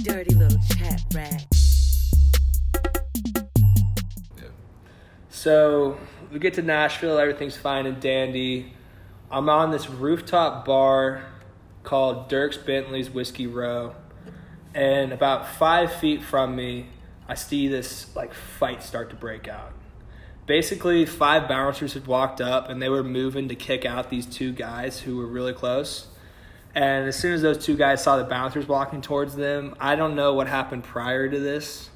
dirty little chat rat. Yeah. So we get to Nashville, everything's fine and dandy. I'm on this rooftop bar called Dierks Bentley's Whiskey Row, and about 5 feet from me, I see this like fight start to break out. Basically, 5 bouncers had walked up and they were moving to kick out these 2 guys who were really close. And as soon as those 2 guys saw the bouncers walking towards them, I don't know what happened prior to this,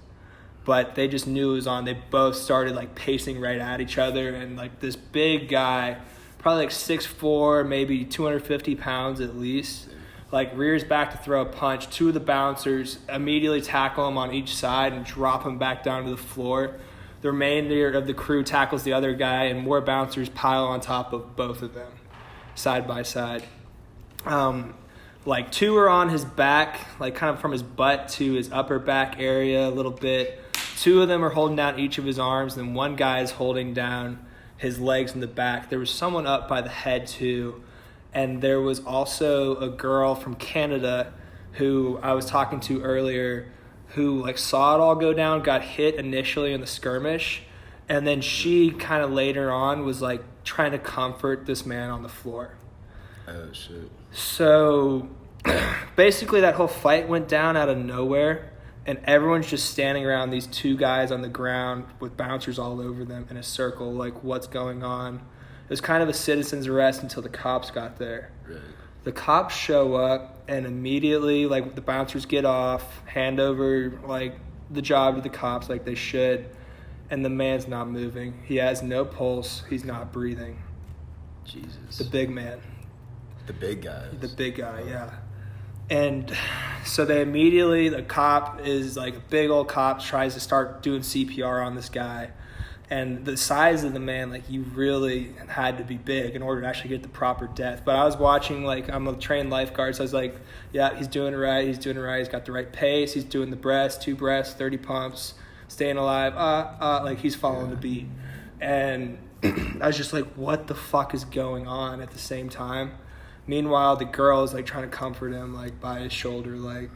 but they just knew it was on. They both started like pacing right at each other, and like this big guy, probably like 6'4", maybe 250 pounds at least, like rears back to throw a punch. 2 of the bouncers immediately tackle him on each side and drop him back down to the floor. The remainder of the crew tackles the other guy, and more bouncers pile on top of both of them, side by side. Like 2 are on his back, like kind of from his butt to his upper back area a little bit. 2 of them are holding down each of his arms, and 1 guy is holding down his legs in the back. There was someone up by the head too, and there was also a girl from Canada who I was talking to earlier who like saw it all go down, got hit initially in the skirmish, and then she kind of later on was like trying to comfort this man on the floor. Oh, shit. So basically that whole fight went down out of nowhere, and everyone's just standing around these 2 guys on the ground with bouncers all over them in a circle, like, what's going on? It was kind of a citizen's arrest until the cops got there. Right. The cops show up, and immediately, like, the bouncers get off, hand over, like, the job to the cops like they should, and the man's not moving. He has no pulse. He's not breathing. Jesus. The big man. The big guys. The big guy, yeah. And so they immediately, the cop is like a big old cop, tries to start doing CPR on this guy. And the size of the man, like, you really had to be big in order to actually get the proper death. But I was watching, like, I'm a trained lifeguard, so I was like, yeah, he's doing it right, he's got the right pace, he's doing the breaths, 2 breaths, 30 pumps, staying alive, like, he's following the beat. And I was just like, what the fuck is going on at the same time? Meanwhile, the girl is like trying to comfort him, like by his shoulder, like,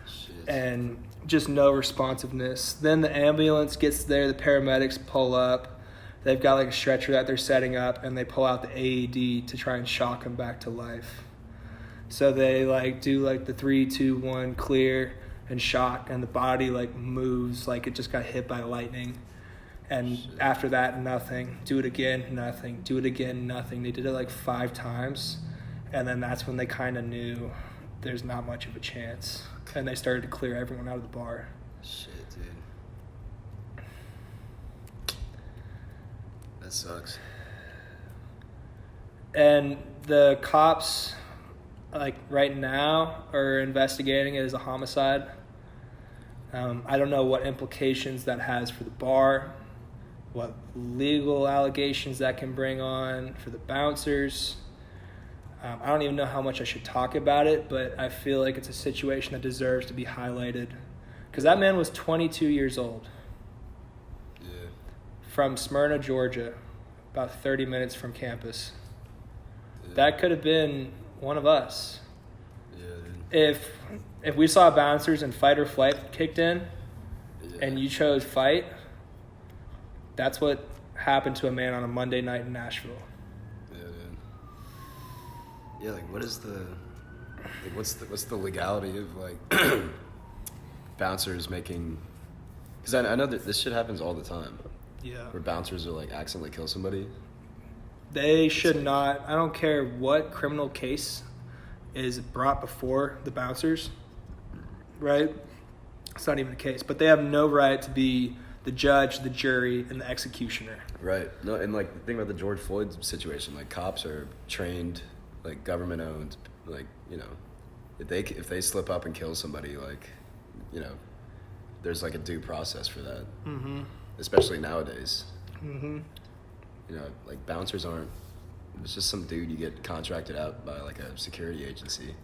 Shit. and just no responsiveness. Then the ambulance gets there, the paramedics pull up. They've got like a stretcher that they're setting up, and they pull out the AED to try and shock him back to life. So they like do like the 3, 2, 1 clear and shock, and the body like moves like it just got hit by lightning. And Shit. after that, nothing. Do it again, nothing. Do it again, nothing. They did it like 5 times. And then that's when they kind of knew there's not much of a chance. And they started to clear everyone out of the bar. Shit, dude. That sucks. And the cops, like right now, are investigating it as a homicide. I don't know what implications that has for the bar, what legal allegations that can bring on for the bouncers. I don't even know how much I should talk about it, but I feel like it's a situation that deserves to be highlighted. Because that man was 22 years old. Yeah. From Smyrna, Georgia, about 30 minutes from campus. Yeah. That could have been one of us. Yeah, dude. If we saw bouncers and fight or flight kicked in, Yeah. and you chose fight, that's what happened to a man on a Monday night in Nashville. Yeah, dude. Yeah, like what is the, like what's the legality of like bouncers making? Because I know that this shit happens all the time. Yeah. Where bouncers are like accidentally kill somebody. They should not. I don't care what criminal case is brought before the bouncers, right? It's not even a case, but they have no right to be the judge, the jury, and the executioner. Right. No, and like the thing about the George Floyd situation, like cops are trained, like government owned, like, you know, if they slip up and kill somebody, like, you know, there's like a due process for that. Mm-hmm. Especially nowadays. Mm-hmm. You know, like bouncers aren't, it's just some dude you get contracted out by like a security agency.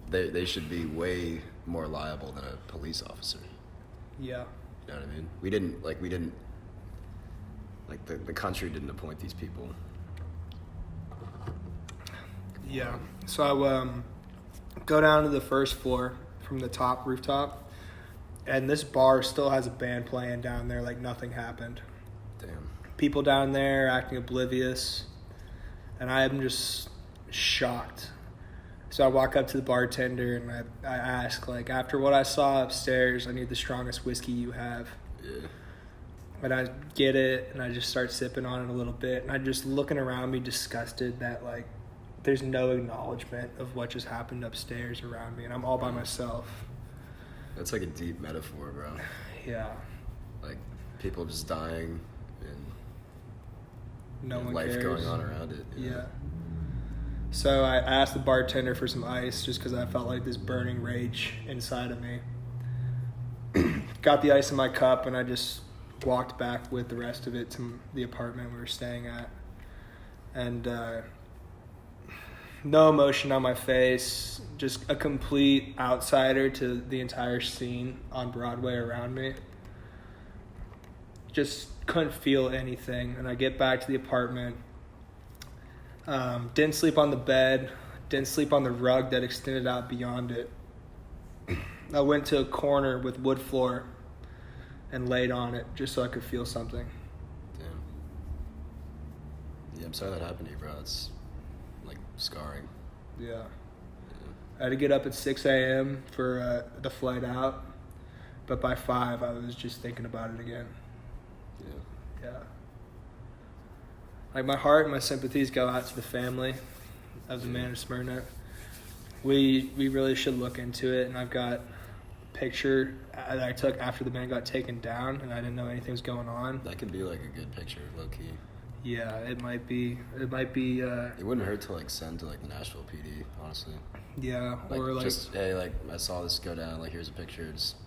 They should be way more liable than a police officer. Yeah. You know what I mean? The country didn't appoint these people. Yeah. So I go down to the first floor from the top rooftop. And this bar still has a band playing down there like nothing happened. Damn. People down there acting oblivious. And I am just shocked. So I walk up to the bartender and I ask, like, after what I saw upstairs, I need the strongest whiskey you have. Yeah. And I get it, and I just start sipping on it a little bit. And I'm just looking around me disgusted that, like, there's no acknowledgement of what just happened upstairs around me. And I'm all by myself. That's like a deep metaphor, bro. Yeah. Like, people just dying and No one life cares. going on around it. Yeah. So I asked the bartender for some ice just because I felt like this burning rage inside of me. Got the ice in my cup, and I just walked back with the rest of it to the apartment we were staying at. And no emotion on my face, just a complete outsider to the entire scene on Broadway around me. Just couldn't feel anything. And I get back to the apartment. Didn't sleep on the bed, didn't sleep on the rug that extended out beyond it. I went to a corner with wood floor and laid on it just so I could feel something. Damn. Yeah, I'm sorry that happened to you, bro. It's like scarring. Yeah. I had to get up at 6 a.m. for the flight out, but by 5 I was just thinking about it again. Yeah. Yeah. Like, my heart and my sympathies go out to the family of the man of Smyrna. We really should look into it, and I've got a picture that I took after the man got taken down, and I didn't know anything was going on. That could be like a good picture, low key. Yeah, it might be. It wouldn't hurt to like send to like the Nashville PD, honestly. Yeah, Like, or like just, hey, like I saw this go down. Like, here's a picture. Just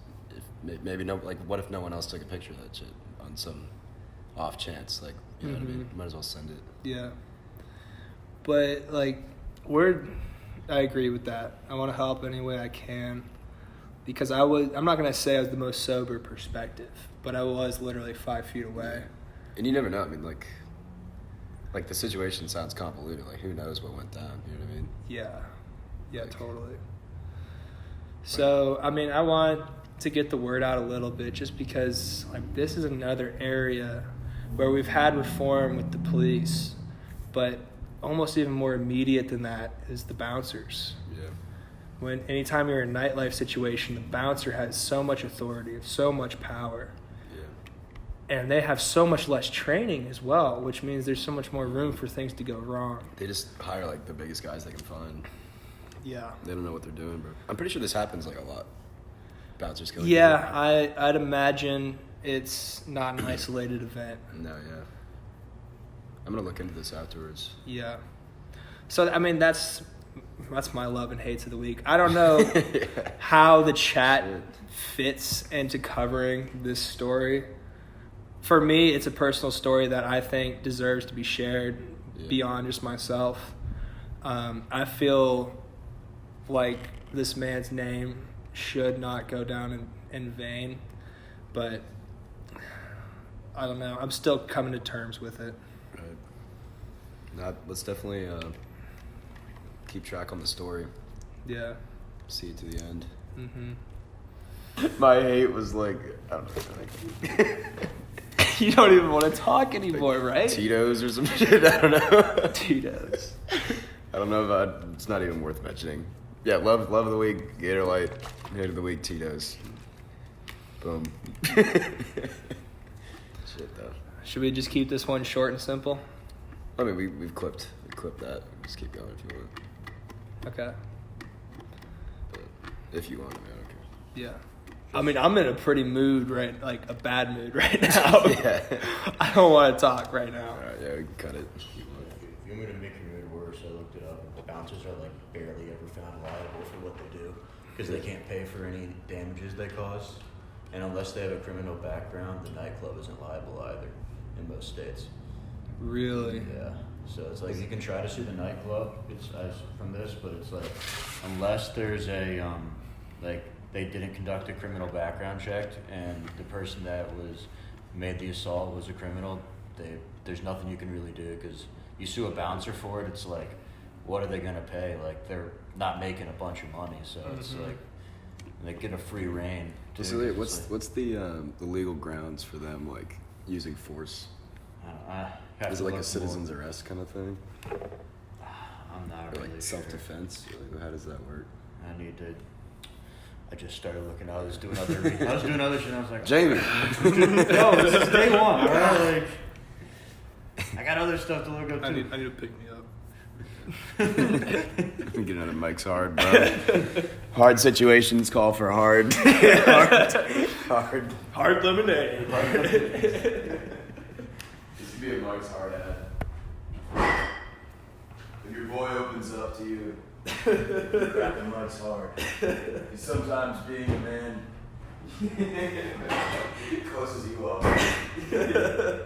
maybe no. Like, what if no one else took a picture of that shit on some off chance? Like, you know what I mean? Might as well send it. Yeah. But, like, I agree with that. I want to help any way I can. Because I'm not going to say I was the most sober perspective, but I was literally 5 feet away. And you never know. I mean, like the situation sounds convoluted. Like, who knows what went down? You know what I mean? Yeah, totally. So, I mean, I want to get the word out a little bit just because, like, this is another area where we've had reform with the police, but almost even more immediate than that is the bouncers. Yeah. Anytime you're in a nightlife situation, the bouncer has so much authority, so much power. Yeah. And they have so much less training as well, which means there's so much more room for things to go wrong. They just hire like the biggest guys they can find. Yeah. They don't know what they're doing, bro. I'm pretty sure this happens like a lot. Bouncers killing Yeah, people. I'd imagine it's not an isolated event. No, yeah. I'm gonna look into this afterwards. Yeah. So, I mean, that's my love and hates of the week. I don't know how the chat fits into covering this story. For me, it's a personal story that I think deserves to be shared beyond just myself. I feel like this man's name should not go down in vain, but I don't know. I'm still coming to terms with it. Right. Let's definitely keep track on the story. Yeah. See it to the end. Mm-hmm. My hate was like, I don't know. Like, You don't even want to talk anymore, right? Tito's or some shit. I don't know. Tito's. I don't know about. It's not even worth mentioning. Yeah, love of the week, Gator Light. Hate of the week, Tito's. Boom. Shit though. Should we just keep this one short and simple? I mean, we've clipped that. Just keep going if you want. Okay. But if you want, I mean, I don't care. Yeah. I mean, I'm in a pretty mood, right? Like a bad mood right now. Yeah. I don't want to talk right now. All right, yeah, we can cut it. If you want me to make your mood worse, I looked it up. Bouncers are like barely ever found liable for what they do because they can't pay for any damages they cause, and unless they have a criminal background, the nightclub isn't liable either in most states. Really? Yeah. So it's like you can try to sue the nightclub. It's from this, but it's like unless there's a like they didn't conduct a criminal background check and the person that was made the assault was a criminal, there's nothing you can really do because you sue a bouncer for it. It's like, what are they gonna pay? Like they're not making a bunch of money, so it's like and they get a free reign. too, So 'cause what's it's what's the legal grounds for them like using force? I have Is to it like a look citizen's more. arrest kind of thing, I'm not or really like sure. self-defense? Like, how does that work? I just started looking. I was doing other shit. And I was like, Jamie, no, this is day one. All right, like, I got other stuff to look up too. I need to pick me up. get another Mike's hard, bro. Hard situations call for hard. Hard lemonade. This could be a Mike's hard ad. If your boy opens up to you, rapping Mike's hard. He's sometimes being a man closes you up.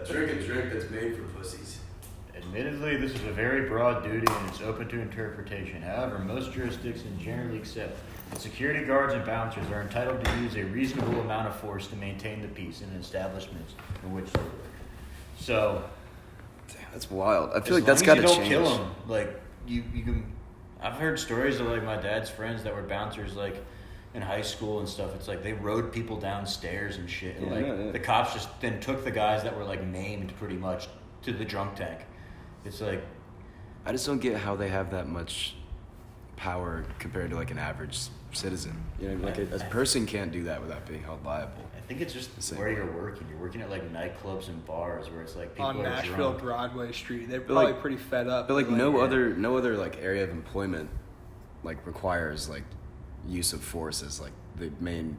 Drink a drink that's made for pussies. Admittedly, this is a very broad duty and it's open to interpretation. However, most jurisdictions generally accept that security guards and bouncers are entitled to use a reasonable amount of force to maintain the peace in establishments in which they work. So, Damn, that's wild. I feel as like that's long got as to you change. don't kill them, like you can. I've heard stories of like my dad's friends that were bouncers, like in high school and stuff. It's like they rode people downstairs and shit, and Yeah. the cops just then took the guys that were like maimed pretty much to the drunk tank. It's like, I just don't get how they have that much power compared to like an average citizen. You know, like a person can't do that without being held liable. I think it's just The same where way. you're working. You're working at like nightclubs and bars where it's like people On are Nashville drunk. Broadway Street. They're But, probably like- pretty fed up. But like with, no other like area of employment like requires like use of force as like the main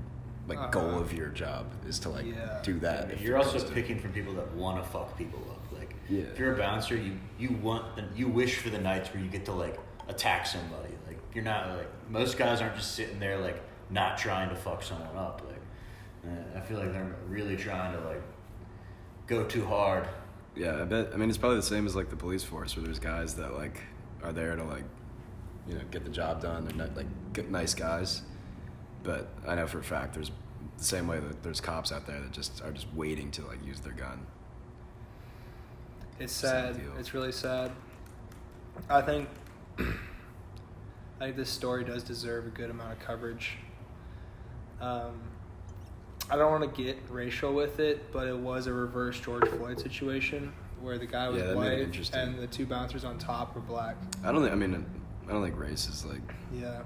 like goal of your job is to like Yeah. do that. I mean, if you're it also comes to- picking from people that want to fuck people up. Like, Yeah. if you're a bouncer, you wish for the nights where you get to like attack somebody. Like, you're not like most guys aren't just sitting there like not trying to fuck someone up. Like, I feel like they're really trying to like go too hard. Yeah, I bet. I mean, it's probably the same as like the police force, where there's guys that like are there to like, you know, get the job done. They're not like good, nice guys, but I know for a fact there's the same way that there's cops out there that just are just waiting to like use their gun. It's Same sad. deal. It's really sad. I think this story does deserve a good amount of coverage. I don't want to get racial with it, but it was a reverse George Floyd situation where the guy was Yeah, that made it white interesting. and the two bouncers on top were black. I don't think. I mean, I don't think race is like Yeah,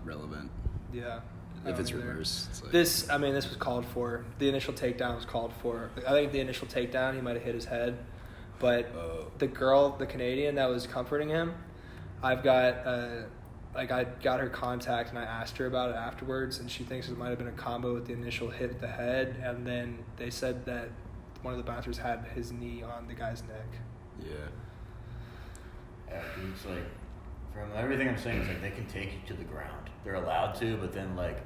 relevant. yeah. I If don't it's either. reverse, it's like This was called for. The initial takedown was called for. I think the initial takedown, he might have hit his head. But Oh. the girl, the Canadian that was comforting him, I got her contact and I asked her about it afterwards, and she thinks it might have been a combo with the initial hit at the head, and then they said that one of the bouncers had his knee on the guy's neck. yeah. Yeah, dude, it's like from everything I'm saying, it's like they can take you to the ground. They're allowed to, but then like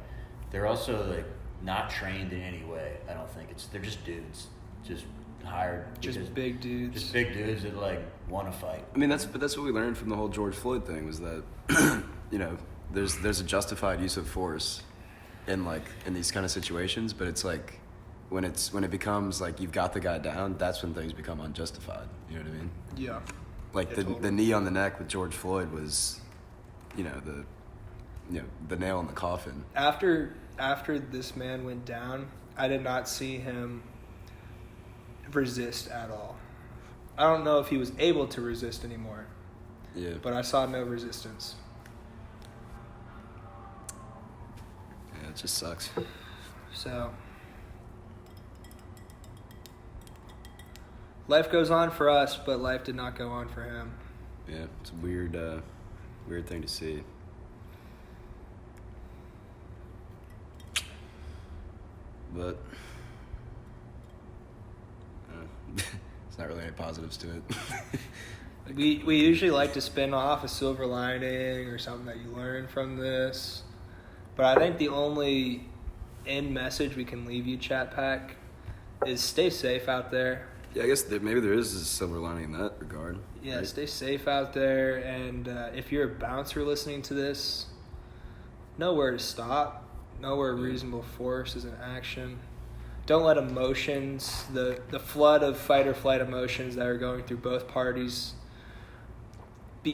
they're also like not trained in any way. I don't think they're just dudes, just hired, Just because- big dudes. just big dudes that like want to fight. I mean, that's what we learned from the whole George Floyd thing was that, you know, there's a justified use of force in these kind of situations, but it's like when it becomes like you've got the guy down, that's when things become unjustified. You know what I mean? Yeah. Like Yeah, the totally. the knee on the neck with George Floyd was, the nail in the coffin. After this man went down, I did not see him resist at all. I don't know if he was able to resist anymore, Yeah. but I saw no resistance. Yeah, it just sucks. So life goes on for us, but life did not go on for him. Yeah, it's a weird thing to see. But it's not really any positives to it. We usually like to spin off a silver lining or something that you learn from this, but I think the only end message we can leave you, Chat Pack, is stay safe out there. Yeah, I guess maybe there is a silver lining in that regard. Yeah, right? stay safe out there, and if you're a bouncer listening to this, know where to stop, know where reasonable force is in action. Don't let emotions, the flood of fight or flight emotions that are going through both parties,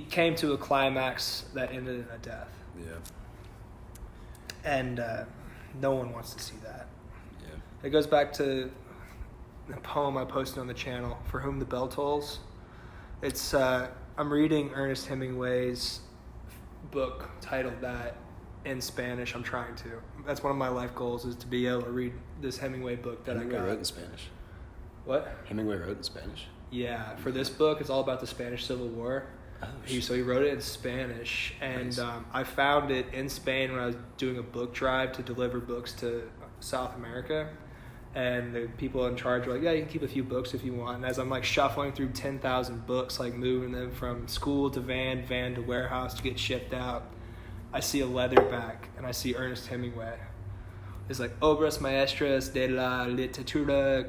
came to a climax that ended in a death. Yeah. And no one wants to see that. Yeah. It goes back to a poem I posted on the channel, For Whom the Bell Tolls. It's I'm reading Ernest Hemingway's book titled that in Spanish. I'm trying to. That's one of my life goals, is to be able to read this Hemingway book that Hemingway I got. wrote in Spanish. What? Hemingway wrote in Spanish? Yeah, for this book, it's all about the Spanish Civil War. Oh, So he wrote it in Spanish, and Nice. I found it in Spain when I was doing a book drive to deliver books to South America. And the people in charge were like, yeah, you can keep a few books if you want. And as I'm like shuffling through 10,000 books, like moving them from school to van to warehouse to get shipped out, I see a leatherback and I see Ernest Hemingway. It's like Obras Maestras de la Literatura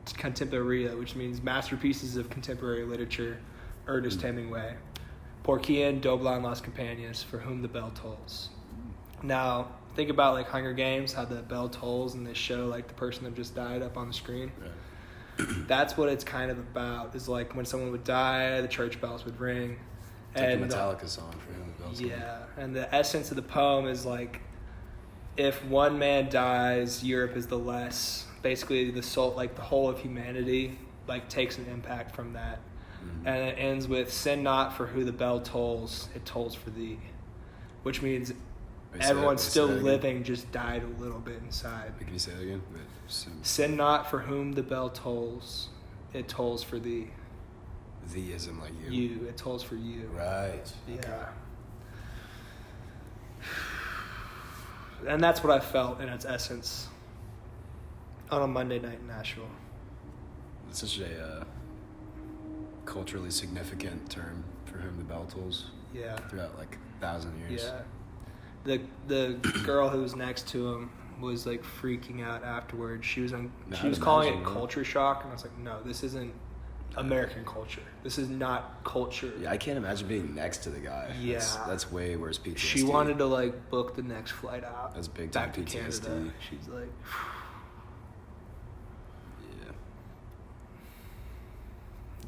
Contemporánea, which means masterpieces of contemporary literature, Ernest Hemingway. Por quien doblan las campanas, for whom the bell tolls. Now, think about like Hunger Games, how the bell tolls and they show like the person that just died up on the screen. Right. That's what it's kind of about, is like when someone would die, the church bells would ring. It's like the Metallica song for him. The bells Yeah, and the essence of the poem is like, if one man dies, Europe is the less. Basically, the soul, like the whole of humanity, like takes an impact from that. Mm-hmm. And it ends with, sin not for who the bell tolls, it tolls for thee. Which means everyone's still living, just died a little bit inside. Can you say that again? Wait, Sin not for whom the bell tolls, it tolls for thee. the ism like you. You, it tolls for you. Right. Yeah. Okay. And that's what I felt in its essence on a Monday night in Nashville. It's such a culturally significant term, for whom the bell tolls, Yeah. throughout like 1,000 years. Yeah. The girl who was next to him was like freaking out afterwards. She was calling it imagine, huh? culture shock, and I was like, no, this isn't American culture. This is not culture. Yeah, I can't imagine being next to the guy. Yeah. That's way worse PTSD. She wanted to like book the next flight out. That's big time back to PTSD. Canada. She's like,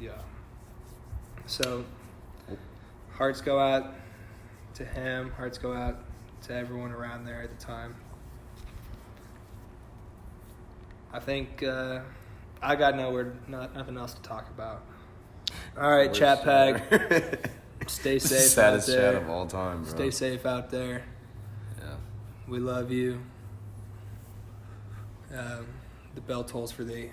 Yeah. yeah. So, hearts go out to him. Hearts go out to everyone around there at the time. I think I got nothing else to talk about. All right, Worst Chat Pag. ever. Stay safe Saddest out there. chat of all time, bro. Stay safe out there. Yeah. We love you. The bell tolls for thee.